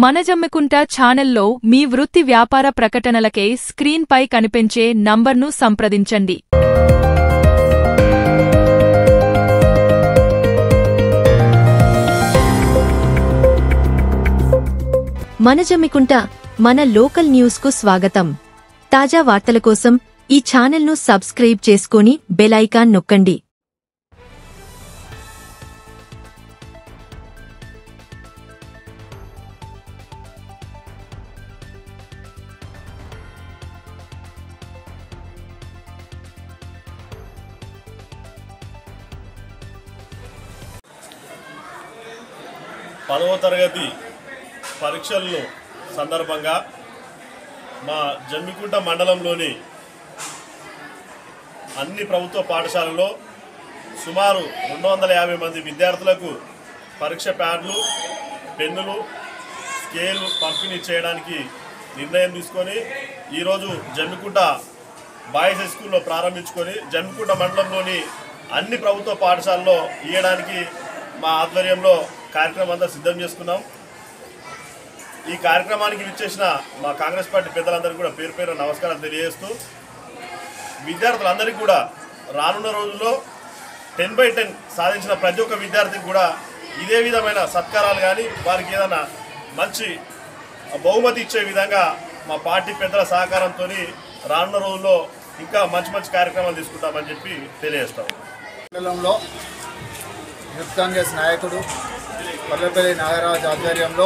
మన జమ్మికుంట ఛానల్లో మీ వృత్తి వ్యాపార ప్రకటనలకై స్క్రీన్పై కనిపించే నంబర్ను సంప్రదించండి. మన జమ్మికుంట మన లోకల్ న్యూస్కు స్వాగతం. తాజా వార్తల కోసం ఈ ఛానల్ను సబ్స్క్రైబ్ చేసుకుని బెల్ ఐకాన్ నొక్కండి. పదవ తరగతి పరీక్షల సందర్భంగా మా జమ్మికుంట మండలంలోని అన్ని ప్రభుత్వ పాఠశాలల్లో సుమారు 250 మంది విద్యార్థులకు పరీక్ష ప్యాడ్లు, పెన్నులు, స్కేలు పంపిణీ చేయడానికి నిర్ణయం తీసుకొని ఈరోజు జమ్మికుంట బాయ్స్ హై స్కూల్లో ప్రారంభించుకొని జమ్మికుంట మండలంలోని అన్ని ప్రభుత్వ పాఠశాలలో ఇవ్వడానికి మా ఆధ్వర్యంలో కార్యక్రమం అంతా సిద్ధం చేసుకున్నాం. ఈ కార్యక్రమానికి విచ్చేసిన మా కాంగ్రెస్ పార్టీ పెద్దలందరికీ కూడా పేరు పేరు నమస్కారం తెలియజేస్తూ, విద్యార్థులందరికీ కూడా రానున్న రోజుల్లో 10/10 సాధించిన ప్రతి ఒక్క విద్యార్థికి కూడా ఇదే విధమైన సత్కారాలు కానీ వారికి ఏదైనా మంచి బహుమతి ఇచ్చే విధంగా మా పార్టీ పెద్దల సహకారంతో రానున్న రోజుల్లో ఇంకా మంచి మంచి కార్యక్రమాలు తీసుకుంటామని చెప్పి తెలియజేస్తాం. మండలంలో యూత్ కాంగ్రెస్ నాయకుడు పల్లెపల్లి నాగరాజు ఆధ్వర్యంలో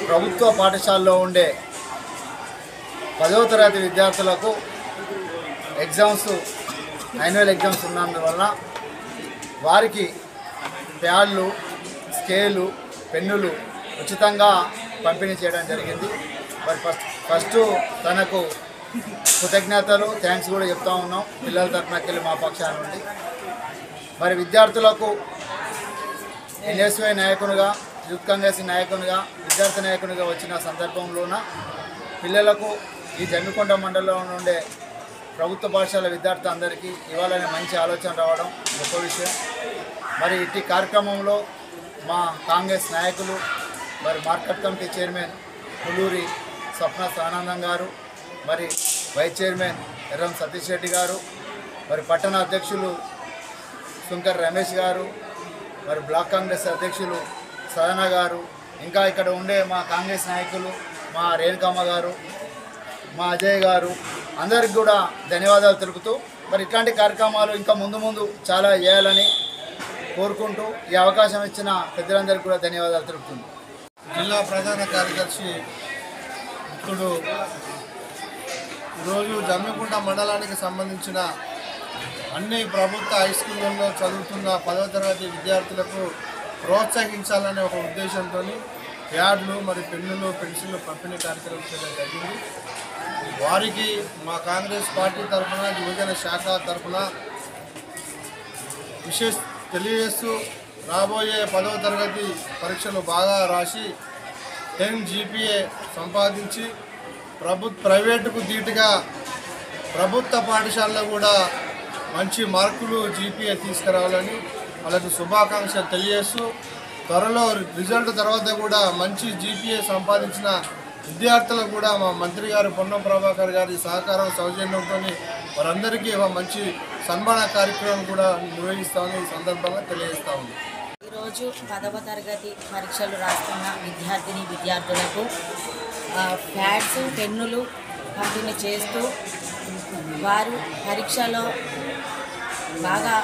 ప్రభుత్వ పాఠశాలలో ఉండే 10వ తరగతి విద్యార్థులకు యాన్యువల్ ఎగ్జామ్స్ ఉన్నందువలన వారికి ప్యాడ్లు, స్కేలు, పెన్నులు ఉచితంగా పంపిణీ చేయడం జరిగింది. మరి ఫస్ట్ తనకు కృతజ్ఞతలు, థ్యాంక్స్ కూడా చెప్తా ఉన్నాం పిల్లల తరఫునకెళ్ళి మా పక్షాన నుండి. మరి విద్యార్థులకు ఎన్ఎస్వై నాయకునిగా, యూత్ కాంగ్రెస్ నాయకునిగా, విద్యార్థి నాయకునిగా వచ్చిన సందర్భంలోన పిల్లలకు ఈ జమ్మికొండ మండలంలో ఉండే ప్రభుత్వ పాఠశాల విద్యార్థి అందరికీ ఇవ్వాలనే మంచి ఆలోచన రావడం గొప్ప విషయం. మరి ఇట్టి కార్యక్రమంలో మా కాంగ్రెస్ నాయకులు, మరి మార్కెట్ కమిటీ చైర్మన్ పుల్లూరి స్వప్న ఆనందం గారు, మరి వైస్ చైర్మన్ ఎర్రం సతీష్ రెడ్డి గారు, మరి పట్టణ అధ్యక్షులు శంకర్ రమేష్ గారు, మరి బ్లాక్ కాంగ్రెస్ అధ్యక్షులు సదన గారు, ఇంకా ఇక్కడ ఉండే మా కాంగ్రెస్ నాయకులు మా రేణుకమ్మ గారు, మా అజయ్ గారు, అందరికి కూడా ధన్యవాదాలు తెలుపుతూ, మరి ఇట్లాంటి కార్యక్రమాలు ఇంకా ముందు చాలా చేయాలని కోరుకుంటూ ఈ అవకాశం ఇచ్చిన పెద్దలందరికీ కూడా ధన్యవాదాలు తెలుపుతుంది. జిల్లా ప్రధాన కార్యదర్శి ఇప్పుడు ఈరోజు జమ్మికుంట మండలానికి సంబంధించిన అన్ని ప్రభుత్వ హై స్కూళ్ళల్లో చదువుతున్న 10వ తరగతి విద్యార్థులకు ప్రోత్సహించాలనే ఒక ఉద్దేశంతో ప్యాడ్లు, మరి పెన్నులు, పెన్సిళ్ళు పంపిణీ కార్యక్రమం చేయడం జరిగింది. వారికి మా కాంగ్రెస్ పార్టీ తరఫున, యువజన శాఖ తరఫున తెలియజేస్తూ, రాబోయే 10వ తరగతి పరీక్షలు బాగా రాసి 10 GPA సంపాదించి ప్రైవేటుకు ధీటుగా ప్రభుత్వ పాఠశాలలో కూడా మంచి మార్కులు GPA తీసుకురావాలని వాళ్ళకు శుభాకాంక్షలు తెలియజేస్తూ, త్వరలో రిజల్ట్ తర్వాత కూడా మంచి GPA సంపాదించిన విద్యార్థులకు కూడా మా మంత్రి గారు పొన్నం ప్రభాకర్ గారి సహకారం, సౌజన్యంతో వారందరికీ ఒక మంచి సన్మాన కార్యక్రమం కూడా నిర్వహిస్తామని ఈ సందర్భంగా తెలియజేస్తా ఉంది. ఈరోజు 10వ తరగతి పరీక్షలు రాస్తున్న విద్యార్థులకు ప్యాడ్స్, పెన్నులు పంపిణీ చేస్తూ వారు పరీక్షలో బాగా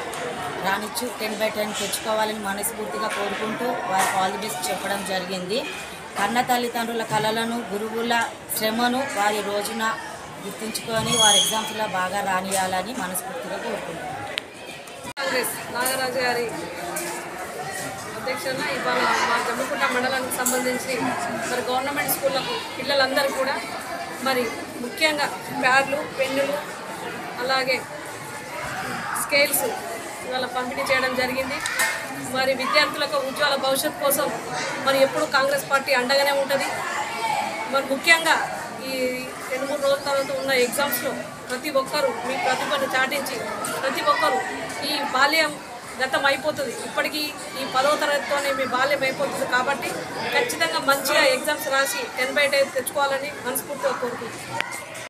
రానిచ్చు 10/10 తెచ్చుకోవాలని మనస్ఫూర్తిగా కోరుకుంటూ వారికి ఆల్ ది బెస్ట్ చెప్పడం జరిగింది. కన్న తల్లిదండ్రుల కలలను, గురువుల శ్రమను వారి రోజున గుర్తుంచుకొని వారి ఎగ్జామ్స్లో బాగా రానియాలని మనస్ఫూర్తిగా కోరుకుంటున్నాను. కాంగ్రెస్ నాగరాజు గారి అధ్యక్షన ఇవాళ మా జమ్మికుంట మండలానికి సంబంధించి మరి గవర్నమెంట్ స్కూళ్ళకు పిల్లలందరూ కూడా మరి ముఖ్యంగా ప్యాడ్లు, పెన్నులు, అలాగే స్కేల్స్ ఇవాళ పంపిణీ చేయడం జరిగింది. మరి విద్యార్థులకు ఉజ్వల భవిష్యత్తు కోసం మరి ఎప్పుడు కాంగ్రెస్ పార్టీ అండగానే ఉంటుంది. మరి ముఖ్యంగా ఈ 2-3 రోజుల తర్వాత ఉన్న ఎగ్జామ్స్లో ప్రతి ఒక్కరూ మీ ప్రతిభను చాటించి ప్రతి ఒక్కరూ ఈ బాల్యం గతం అయిపోతుంది. ఇప్పటికీ ఈ 10వ తరగతితోనే మీ బాల్యం అయిపోతుంది. కాబట్టి ఖచ్చితంగా మంచిగా ఎగ్జామ్స్ రాసి 10/10 తెచ్చుకోవాలని మనస్ఫూర్తిగా కోరుకుంటున్నాను.